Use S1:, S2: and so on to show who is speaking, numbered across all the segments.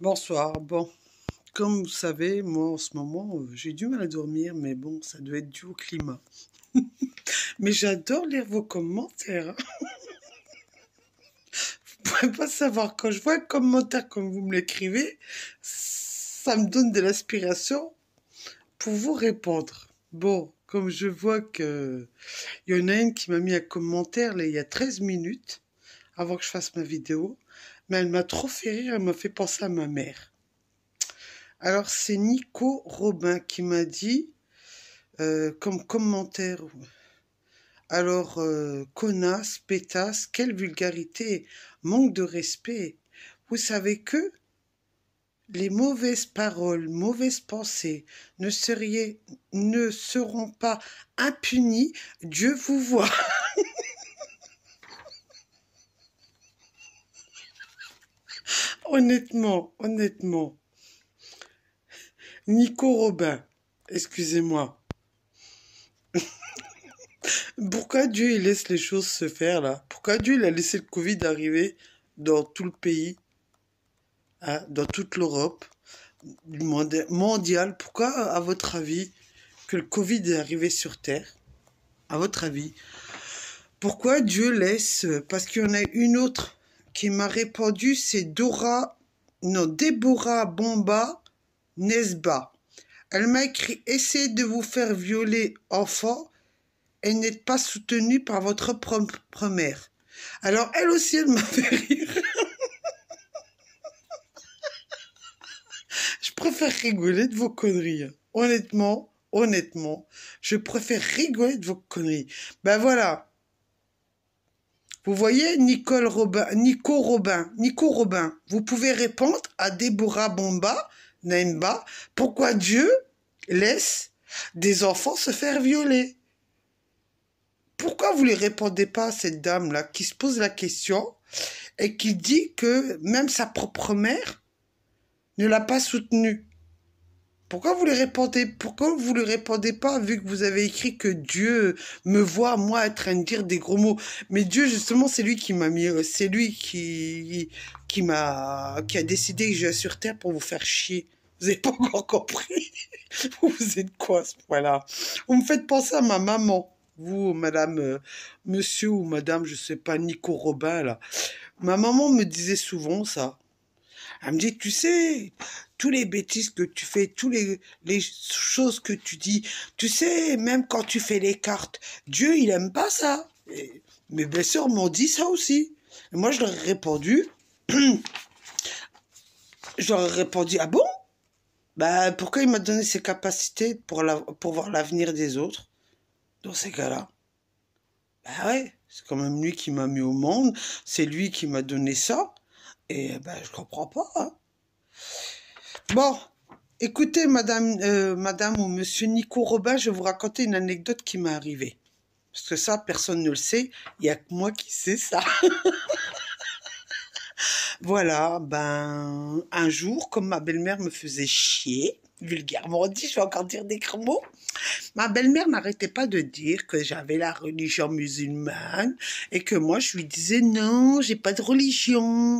S1: Bonsoir. Bon, comme vous savez, moi en ce moment, j'ai du mal à dormir, mais bon, ça doit être dû au climat. Mais j'adore lire vos commentaires, hein. Vous pouvez pas savoir, quand je vois un commentaire comme vous me l'écrivez, ça me donne de l'inspiration pour vous répondre. Bon, comme je vois que il y en a une qui m'a mis un commentaire là, il y a 13 minutes, avant que je fasse ma vidéo, mais elle m'a trop fait rire, elle m'a fait penser à ma mère. Alors c'est Nico Robin qui m'a dit, comme commentaire, alors connasse, pétasse, quelle vulgarité, manque de respect. Vous savez que les mauvaises paroles, mauvaises pensées ne seront pas impunies, Dieu vous voit. Honnêtement, Nico Robin, excusez-moi. Pourquoi Dieu il laisse les choses se faire là? Pourquoi Dieu il a laissé le Covid arriver dans tout le pays, hein, dans toute l'Europe du monde mondial? Pourquoi, à votre avis, que le Covid est arrivé sur Terre? À votre avis? Pourquoi Dieu laisse? Parce qu'il y en a une autre qui m'a répondu, c'est Déborah Bomba Nesba. Elle m'a écrit: essayez de vous faire violer, enfant, et n'êtes pas soutenu par votre propre mère. Alors, elle aussi, elle m'a fait rire. Je préfère rigoler de vos conneries. Honnêtement, je préfère rigoler de vos conneries. Ben voilà. Vous voyez, Nico Robin, vous pouvez répondre à Déborah Bomba, Naimba, pourquoi Dieu laisse des enfants se faire violer? Pourquoi vous ne répondez pas à cette dame-là qui se pose la question et qui dit que même sa propre mère ne l'a pas soutenue? Pourquoi vous lui répondez pas, vu que vous avez écrit que Dieu me voit, moi, être train de dire des gros mots? Mais Dieu, justement, c'est lui qui m'a mis, c'est lui qui a décidé que je viens sur Terre pour vous faire chier. Vous n'avez pas encore compris? Vous êtes quoi, à ce point-là? Vous me faites penser à ma maman. Vous, madame, monsieur ou madame, je sais pas, Nico Robin, là. Ma maman me disait souvent ça. Elle me dit, tu sais, tous les bêtises que tu fais, les choses que tu dis, tu sais, même quand tu fais les cartes, Dieu, il aime pas ça. Et mes belles-sœurs m'ont dit ça aussi. Et moi, je leur ai répondu, ah bon? Bah, pourquoi il m'a donné ces capacités pour voir l'avenir des autres, dans ces cas-là? Bah ouais, c'est quand même lui qui m'a mis au monde, c'est lui qui m'a donné ça, et ben je comprends pas, hein. Bon, écoutez, madame ou monsieur Nico Robin, je vais vous raconter une anecdote qui m'est arrivée. Parce que ça, personne ne le sait, il n'y a que moi qui sais ça. Voilà, ben, un jour, comme ma belle-mère me faisait chier, vulgairement dit, je vais encore dire des gros mots, ma belle-mère n'arrêtait pas de dire que j'avais la religion musulmane et que moi, je lui disais non, j'ai pas de religion.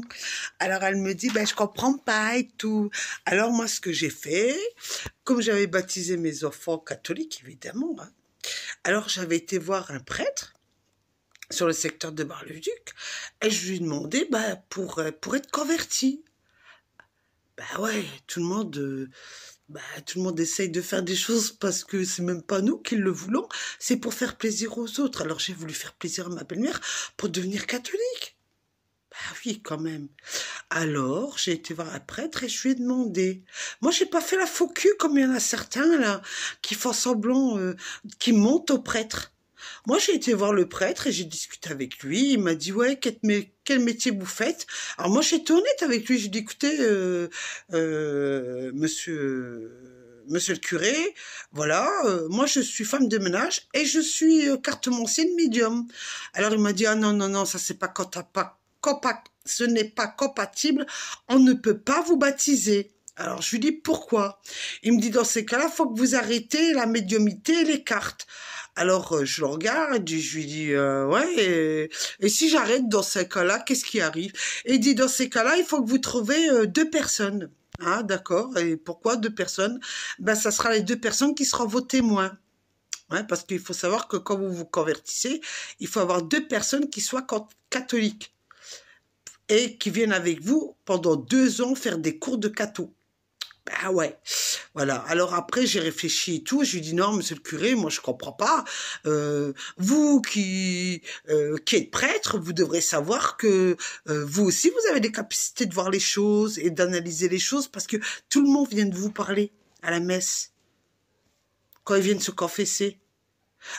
S1: Alors, elle me dit, ben, je comprends pas et tout. Alors, moi, ce que j'ai fait, comme j'avais baptisé mes enfants catholiques, évidemment, hein, alors j'avais été voir un prêtre sur le secteur de Bar-le-Duc et je lui ai demandé, ben, pour être converti. Ben ouais, tout le monde essaye de faire des choses parce que c'est même pas nous qui le voulons, c'est pour faire plaisir aux autres. Alors j'ai voulu faire plaisir à ma belle-mère pour devenir catholique. Bah oui, quand même. Alors, j'ai été voir un prêtre et je lui ai demandé. Moi, j'ai pas fait la faux cul comme il y en a certains, là, qui font semblant, qui montent au prêtre. Moi, j'ai été voir le prêtre et j'ai discuté avec lui. Il m'a dit, ouais, quel métier vous faites? Alors moi, j'étais honnête avec lui. J'ai dit, écoutez, monsieur le curé, voilà, moi, je suis femme de ménage et je suis cartomancienne médium. Alors, il m'a dit, ah non, non, non, ça, c'est pas ce n'est pas compatible, on ne peut pas vous baptiser. Alors, je lui dis, pourquoi? Il me dit, dans ces cas-là, il faut que vous arrêtez la médiumnité et les cartes. Alors, je le regarde, et je lui dis, ouais, et si j'arrête dans ces cas-là, qu'est-ce qui arrive? Et il dit, dans ces cas-là, il faut que vous trouviez deux personnes. Ah, d'accord. Et pourquoi deux personnes? Ben, ça sera les deux personnes qui seront vos témoins. Ouais, parce qu'il faut savoir que quand vous vous convertissez, il faut avoir deux personnes qui soient catholiques et qui viennent avec vous pendant 2 ans faire des cours de catho. Ah ouais, voilà. Alors après, j'ai réfléchi et tout. Je lui dis non, monsieur le curé, moi je comprends pas. Vous qui êtes prêtre, vous devrez savoir que vous aussi, vous avez des capacités de voir les choses et d'analyser les choses parce que tout le monde vient de vous parler à la messe quand ils viennent se confesser.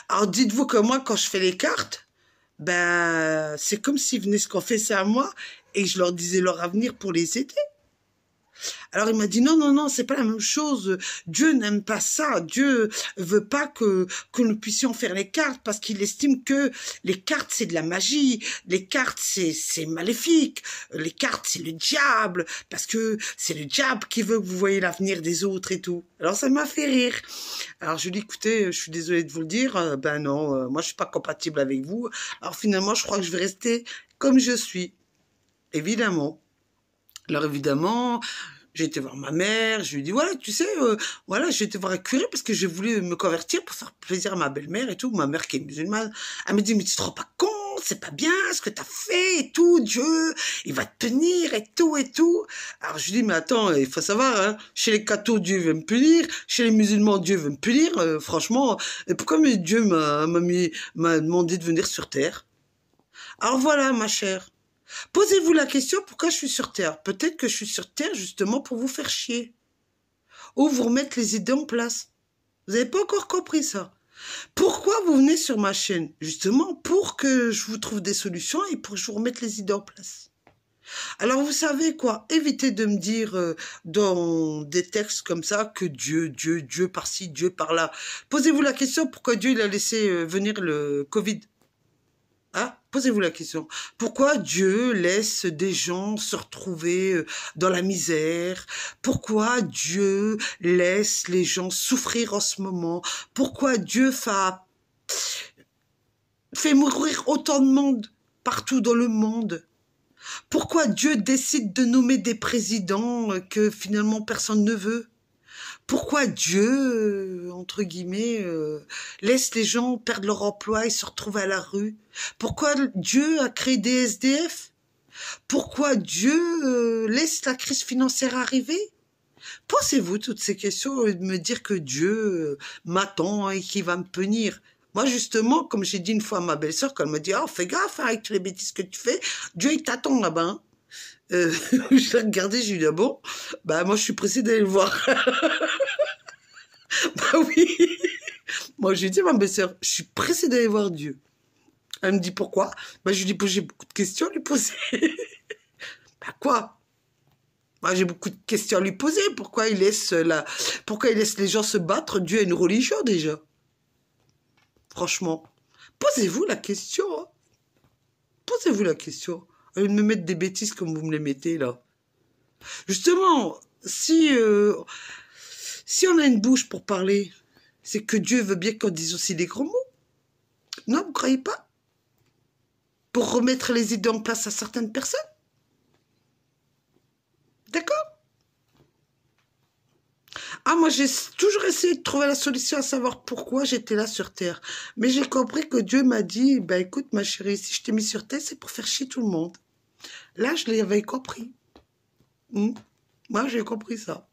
S1: Alors dites-vous que moi, quand je fais les cartes, ben c'est comme s'ils venaient se confesser à moi et je leur disais leur avenir pour les aider. Alors il m'a dit non, non, non, c'est pas la même chose. Dieu n'aime pas ça. Dieu veut pas que nous puissions faire les cartes parce qu'il estime que les cartes c'est de la magie. Les cartes c'est maléfique. Les cartes c'est le diable parce que c'est le diable qui veut que vous voyez l'avenir des autres et tout. Alors ça m'a fait rire. Alors je lui ai dit écoutez, je suis désolée de vous le dire. Ben non, moi je suis pas compatible avec vous. Alors finalement je crois que je vais rester comme je suis. Évidemment. Alors évidemment, j'ai été voir ma mère, je lui ai dit, voilà, tu sais, voilà, j'ai été voir un curé parce que j'ai voulu me convertir pour faire plaisir à ma belle-mère et tout. Ma mère qui est musulmane, elle me dit, mais tu te rends pas compte, c'est pas bien ce que t'as fait et tout, Dieu, il va te punir et tout et tout. Alors je lui dis, mais attends, il faut savoir, hein, chez les cathos, Dieu veut me punir, chez les musulmans, Dieu veut me punir, franchement, et pourquoi Dieu m'a demandé de venir sur terre? Alors voilà, ma chère. Posez-vous la question pourquoi je suis sur Terre. Peut-être que je suis sur Terre justement pour vous faire chier. Ou vous remettre les idées en place. Vous n'avez pas encore compris ça. Pourquoi vous venez sur ma chaîne? Justement pour que je vous trouve des solutions et pour que je vous remette les idées en place. Alors vous savez quoi? Évitez de me dire dans des textes comme ça que Dieu, Dieu, Dieu par-ci, Dieu par-là. Posez-vous la question pourquoi Dieu il a laissé venir le Covid. Hein? Posez-vous la question. Pourquoi Dieu laisse des gens se retrouver dans la misère? Pourquoi Dieu laisse les gens souffrir en ce moment? Pourquoi Dieu fait mourir autant de monde partout dans le monde? Pourquoi Dieu décide de nommer des présidents que finalement personne ne veut? Pourquoi Dieu, entre guillemets, laisse les gens perdre leur emploi et se retrouver à la rue? Pourquoi Dieu a créé des SDF? Pourquoi Dieu laisse la crise financière arriver? Posez-vous toutes ces questions et de me dire que Dieu m'attend et qu'il va me punir. Moi, justement, comme j'ai dit une fois à ma belle-sœur, quand elle me dit « Oh, fais gaffe hein, avec toutes les bêtises que tu fais, Dieu, il t'attend là-bas. Hein. » Je l'ai regardé, j'ai dit « Ah bon ?» Bah, moi, je suis pressée d'aller le voir. Bah oui. Moi, j'ai dit à ma belle-sœur, je suis pressée d'aller voir Dieu. Elle me dit pourquoi? Bah, je lui dis, j'ai beaucoup de questions à lui poser. Bah quoi? Moi, j'ai beaucoup de questions à lui poser. Pourquoi il laisse les gens se battre? Dieu a une religion déjà. Franchement. Posez-vous la question. Hein. Posez-vous la question. Au lieu de me mettre des bêtises comme vous me les mettez là. Justement, si on a une bouche pour parler, c'est que Dieu veut bien qu'on dise aussi des gros mots. Non, vous croyez pas? Pour remettre les idées en place à certaines personnes. D'accord? Ah, moi, j'ai toujours essayé de trouver la solution à savoir pourquoi j'étais là sur Terre. Mais j'ai compris que Dieu m'a dit, bah écoute, ma chérie, si je t'ai mis sur Terre, c'est pour faire chier tout le monde. Là, je l'avais compris. Moi, j'ai compris ça.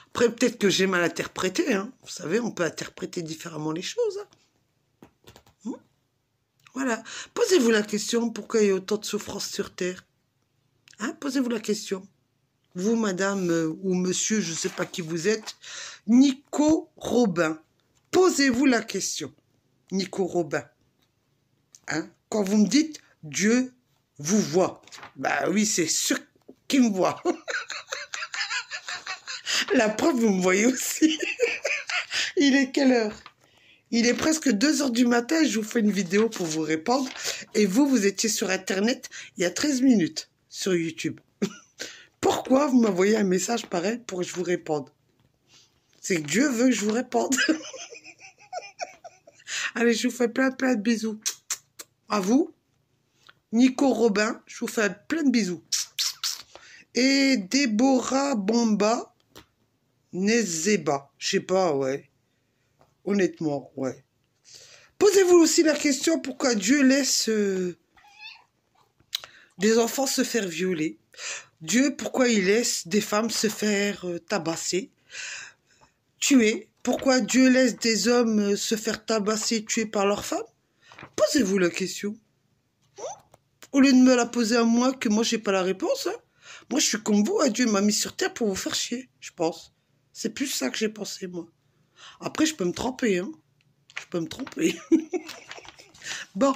S1: Après, peut-être que j'ai mal interprété. Hein. Vous savez, on peut interpréter différemment les choses. Hein. Voilà. Posez-vous la question, pourquoi il y a autant de souffrance sur Terre? Hein, posez-vous la question. Vous, madame ou monsieur, je ne sais pas qui vous êtes, Nico Robin. Posez-vous la question. Nico Robin. Hein? Quand vous me dites, Dieu vous voit. Bah oui, c'est sûr qu'il me voit. La preuve, vous me voyez aussi. Il est quelle heure? Il est presque 2 heures du matin, je vous fais une vidéo pour vous répondre. Et vous étiez sur Internet il y a 13 minutes sur YouTube. Pourquoi vous m'envoyez un message pareil pour que je vous réponde? C'est que Dieu veut que je vous réponde. Allez, je vous fais plein de bisous. À vous. Nico Robin, je vous fais plein de bisous. Et Déborah Bomba Nezeba. Je sais pas, ouais. Honnêtement, ouais. Posez-vous aussi la question pourquoi Dieu laisse des enfants se faire violer. Dieu, pourquoi il laisse des femmes se faire tabasser, tuer. Pourquoi Dieu laisse des hommes se faire tabasser, tuer par leurs femmes. Posez-vous la question. Au lieu de me la poser à moi, que moi, j'ai pas la réponse. Hein. Moi, je suis comme vous. Dieu m'a mis sur terre pour vous faire chier, je pense. C'est plus ça que j'ai pensé, moi. Après, je peux me tromper. Hein. Je peux me tromper. Bon.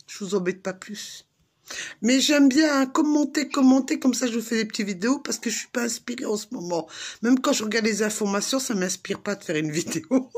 S1: Je vous embête pas plus. Mais j'aime bien hein, commenter, comme ça je vous fais des petites vidéos parce que je suis pas inspirée en ce moment. Même quand je regarde les informations, ça m'inspire pas de faire une vidéo.